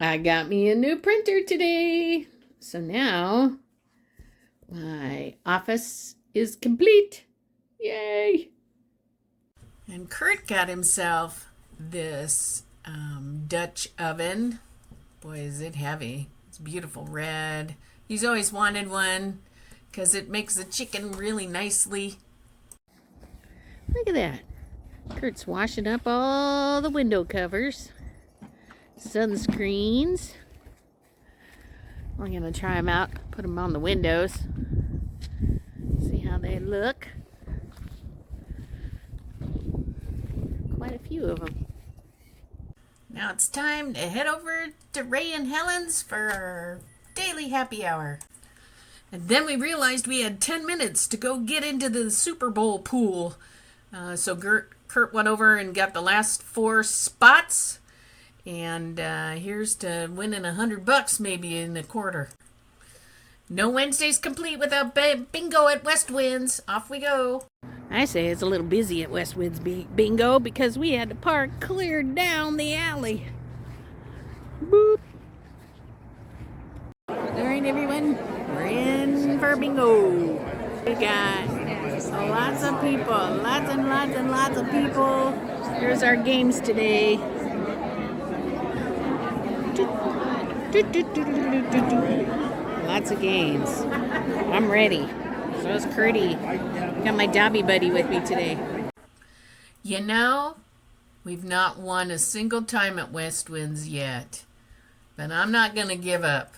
I got me a new printer today. So now my office is complete. Yay! And Kurt got himself this Dutch oven. Boy, is it heavy. It's beautiful red. He's always wanted one because it makes the chicken really nicely. Look at that. Kurt's washing up all the window covers, sunscreens. I'm going to try them out, put them on the windows, see how they look. Quite a few of them. Now it's time to head over to Ray and Helen's for our daily happy hour. And then we realized we had 10 minutes to go get into the Super Bowl pool. So Kurt went over and got the last 4 spots. And here's to winning $100 maybe in a quarter. No Wednesday's complete without bingo at Westwind's. Off we go. I say it's a little busy at Westwind's bingo because we had to park clear down the alley. Boop. All right, everyone. We're in for bingo. We got lots of people. Lots and lots and lots of people. Here's our games today. Lots of games. I'm ready. So is Curdy. Got my Dobby buddy with me today. You know, we've not won a single time at Westwind's yet. But I'm not going to give up.